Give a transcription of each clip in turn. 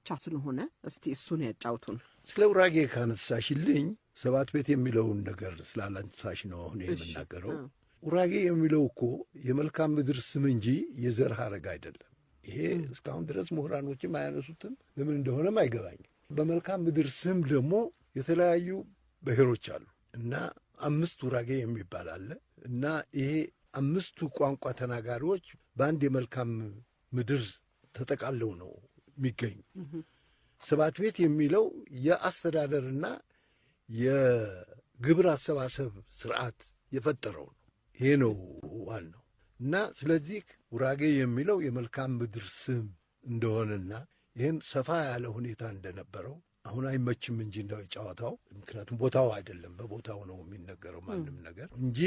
ብቻ ስለሆነ እስቲ እሱን ያጫውቱን። ስለ ጉራጌ ካነሳሽልኝ ሰባት ቤት የሚለውን ነገር ስላላነሳሽ ነው አሁን የምናገረው። ጉራጌ የሚለው እኮ የመልካም ምድር ስም እንጂ የዘር ሐረግ አይደለም። ይሄ እስካሁን ድረስ ምሁራኖችም አያነሱትም፣ ለምን እንደሆነም አይገባኝም። በመልካም ምድር ስም ደግሞ የተለያዩ ብሔሮች አሉ እና 5 ጉራጌ የሚባል አለ እና ይሄ 5ቱ ቋንቋ ተናጋሪዎች በአንድ የመልካም ምድር ተጠቃለው ነው የሚገኙ። ሰባት ቤት የሚለው የአስተዳደርና የግብር አሰባሰብ ስርዓት የፈጠረው ነው። ይሄ ነው ዋናው እና ስለዚህ ጉራጌ የሚለው የመልካም ምድር ስም እንደሆነና ይህም ሰፋ ያለ ሁኔታ እንደነበረው አሁን አይመችም እንጂ እንደው ጨዋታው፣ ምክንያቱም ቦታው አይደለም፣ በቦታው ነው የሚነገረው ማንም ነገር እንጂ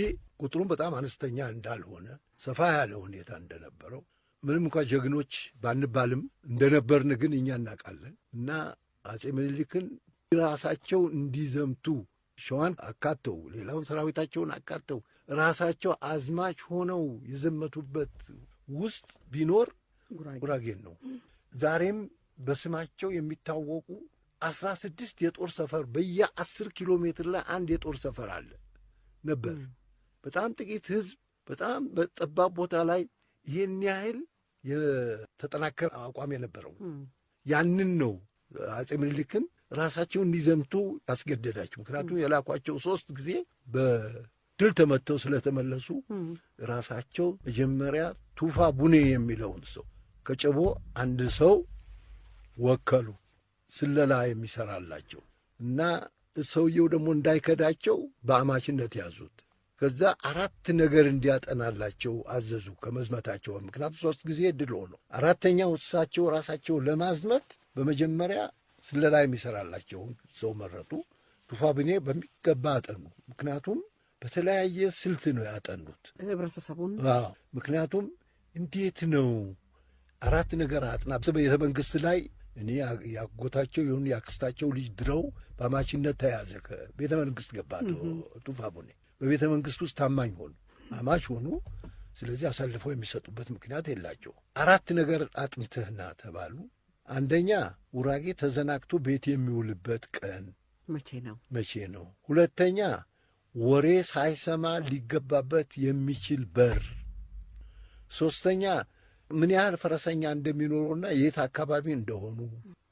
ቁጥሩም በጣም አነስተኛ እንዳልሆነ ሰፋ ያለ ሁኔታ እንደነበረው ምንም እንኳ ጀግኖች ባንባልም እንደነበርን ግን እኛ እናውቃለን። እና አጼ ምኒልክን ራሳቸው እንዲዘምቱ ሸዋን አካተው ሌላውን ሰራዊታቸውን አካተው ራሳቸው አዝማች ሆነው የዘመቱበት ውስጥ ቢኖር ጉራጌን ነው። ዛሬም በስማቸው የሚታወቁ 16 የጦር ሰፈር በየ10 ኪሎ ሜትር ላይ አንድ የጦር ሰፈር አለ ነበር። በጣም ጥቂት ህዝብ በጣም በጠባብ ቦታ ላይ ይህን ያህል የተጠናከረ አቋም የነበረው ያንን ነው አጼ ምኒልክን ራሳቸው እንዲዘምቱ ያስገደዳቸው። ምክንያቱም የላኳቸው 3 ጊዜ በድል ተመተው ስለተመለሱ ራሳቸው መጀመሪያ ቱፋ ቡኔ የሚለውን ሰው ከጨቦ አንድ ሰው ወከሉ ስለላ የሚሰራላቸው እና ሰውየው ደግሞ እንዳይከዳቸው በአማችነት ያዙት። ከዛ 4 ነገር እንዲያጠናላቸው አዘዙ ከመዝመታቸው። ምክንያቱም 3 ጊዜ ድል ሆኖ 4ተኛው እሳቸው ራሳቸው ለማዝመት በመጀመሪያ ስለላ የሚሰራላቸውን ሰው መረጡ። ቱፋ ቡኔ በሚገባ አጠኑ። ምክንያቱም በተለያየ ስልት ነው ያጠኑት ህብረተሰቡን። ምክንያቱም እንዴት ነው 4 ነገር አጥና ቤተ መንግሥት ላይ እኔ ያጎታቸው የሆኑ ያክስታቸው ልጅ ድረው በአማችነት ተያዘ። ከቤተ መንግሥት ገባ ቱፋ ቡኔ። በቤተ መንግሥት ውስጥ ታማኝ ሆኑ፣ አማች ሆኑ። ስለዚህ አሳልፈው የሚሰጡበት ምክንያት የላቸው። 4 ነገር አጥንተህና ተባሉ። አንደኛ ጉራጌ ተዘናግቶ ቤት የሚውልበት ቀን መቼ ነው? ሁለተኛ ወሬ ሳይሰማ ሊገባበት የሚችል በር። ሦስተኛ ምን ያህል ፈረሰኛ እንደሚኖሩና የት አካባቢ እንደሆኑ።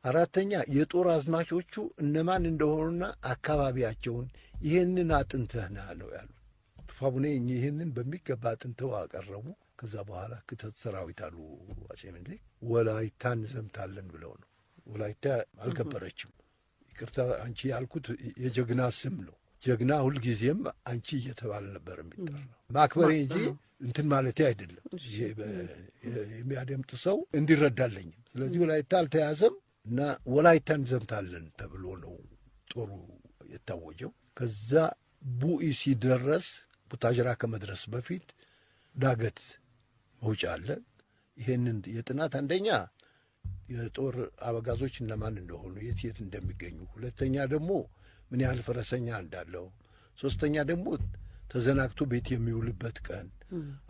አራተኛ የጦር አዝማቾቹ እነማን እንደሆኑና አካባቢያቸውን። ይህንን አጥንተህና ነው ያሉት ቱፋ ቡኔ። ይህንን በሚገባ አጥንተው አቀረቡ። ከዛ በኋላ ክተት ሰራዊት አሉ አጼ ምኒልክ። ወላይታ እንዘምታለን ብለው ነው። ወላይታ አልከበረችም። ይቅርታ አንቺ ያልኩት የጀግና ስም ነው። ጀግና ሁልጊዜም አንቺ እየተባለ ነበር የሚጠራው። ማክበሬ እንጂ እንትን ማለቴ አይደለም፣ የሚያደምጥ ሰው እንዲረዳለኝም። ስለዚህ ወላይታ አልተያዘም እና ወላይታ እንዘምታለን ተብሎ ነው ጦሩ የታወጀው። ከዛ ቡኢ ሲደረስ ቡታጅራ ከመድረስ በፊት ዳገት መውጫ አለ። ይሄንን የጥናት አንደኛ የጦር አበጋዞች እነማን እንደሆኑ የት እንደሚገኙ፣ ሁለተኛ ደግሞ ምን ያህል ፈረሰኛ እንዳለው፣ ሶስተኛ ደግሞ ተዘናግቶ ቤት የሚውልበት ቀን፣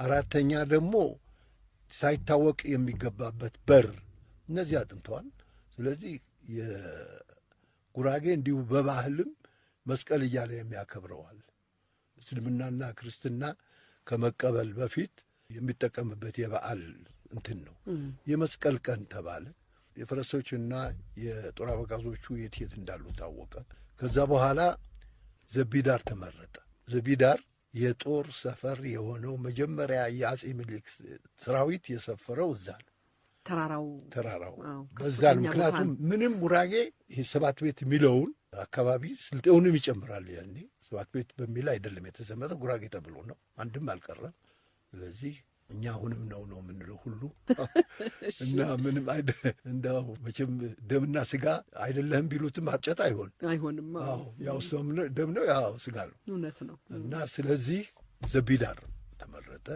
አራተኛ ደግሞ ሳይታወቅ የሚገባበት በር። እነዚህ አጥንተዋል። ስለዚህ የጉራጌ እንዲሁ በባህልም መስቀል እያለ የሚያከብረዋል። እስልምናና ክርስትና ከመቀበል በፊት የሚጠቀምበት የበዓል እንትን ነው። የመስቀል ቀን ተባለ። የፈረሶችና የጦር አበጋዞቹ የት እንዳሉ ታወቀ። ከዛ በኋላ ዘቢዳር ተመረጠ። ዘቢዳር የጦር ሰፈር የሆነው መጀመሪያ የአጼ ምኒልክ ሰራዊት የሰፈረው እዛ ነው። ተራራው በዛ ነው። ምክንያቱም ምንም ጉራጌ ይሄ ሰባት ቤት የሚለውን አካባቢ ስልጤውንም ይጨምራል። ያኔ ሰባት ቤት በሚል አይደለም የተዘመተው፣ ጉራጌ ተብሎ ነው። አንድም አልቀረም። ስለዚህ እኛ አሁንም ነው የምንለው ሁሉ እና ምንም እንደው መቼም ደምና ስጋ አይደለህም ቢሉትም አጨት አይሆንም። ያው ደም ነው፣ ያው ስጋ ነው። እውነት ነው። እና ስለዚህ ዘቢዳር ተመረጠ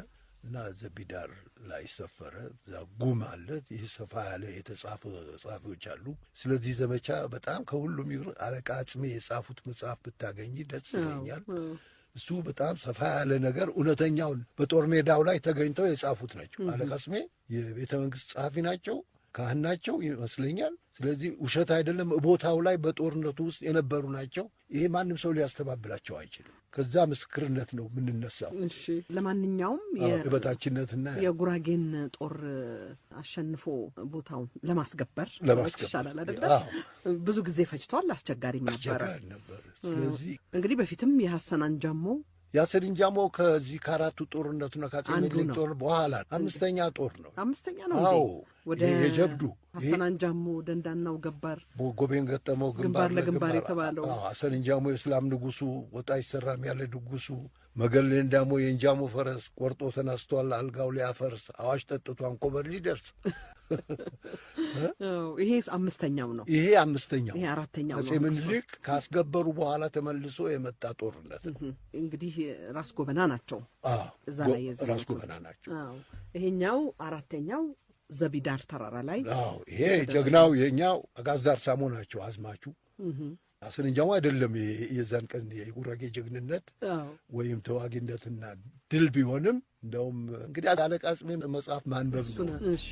እና ዘቢዳር ላይ ሰፈረ። እዛ ጉም አለ። ይህ ሰፋ ያለ የተጻፈ ጸሐፊዎች አሉ። ስለዚህ ዘመቻ በጣም ከሁሉም ይሁን አለቃ አጽሜ የጻፉት መጽሐፍ ብታገኝ ደስ ይለኛል። እሱ በጣም ሰፋ ያለ ነገር እውነተኛውን በጦር ሜዳው ላይ ተገኝተው የጻፉት ናቸው። አለቃ አጽሜ የቤተ መንግሥት ጸሐፊ ናቸው። ካህን ናቸው ይመስለኛል። ስለዚህ ውሸት አይደለም፣ ቦታው ላይ በጦርነቱ ውስጥ የነበሩ ናቸው። ይሄ ማንም ሰው ሊያስተባብላቸው አይችልም። ከዛ ምስክርነት ነው የምንነሳው። እሺ፣ ለማንኛውም የበታችነትና የጉራጌን ጦር አሸንፎ ቦታውን ለማስገበር ይሻላል አይደለ? ብዙ ጊዜ ፈጅቷል፣ አስቸጋሪም ነበር። ስለዚህ እንግዲህ በፊትም የሐሰን አንጃሞ ያሰድንጃሞ ከዚህ ከአራቱ ጦርነቱና ከአፄ ምኒልክ ጦር በኋላ አምስተኛ ጦር ነው። አምስተኛ ነው። አዎ፣ ወደ የጀብዱ ሐሰን አንጃሞ ደንዳናው ገባር ጎቤን ገጠመው ግንባር ለግንባር የተባለው ሐሰን እንጃሞ የእስላም ንጉሱ ወጣ ይሰራም ያለ ድጉሱ መገሌን ዳሞ የእንጃሞ ፈረስ ቆርጦ ተነስቷል አልጋው ሊያፈርስ አዋሽ ጠጥቶ አንኮበር ሊደርስ ይሄ አምስተኛው ነው። ይሄ አምስተኛው፣ ይሄ አራተኛው ነው። አፄ ምኒልክ ካስገበሩ በኋላ ተመልሶ የመጣ ጦርነት እንግዲህ ራስ ጎበና ናቸው። እዛ ላይ ራስ ጎበና ናቸው። ይሄኛው አራተኛው ዘቢዳር ተራራ ላይ ይሄ ጀግናው የኛው አጋዝዳር ሳሞ ናቸው አዝማቹ። ሐሰን እንጃሞ አይደለም የዛን ቀን የጉራጌ ጀግንነት ወይም ተዋጊነትና ድል ቢሆንም እንደውም እንግዲህ አለቃ ጽሜ መጽሐፍ ማንበብ ነው። እሺ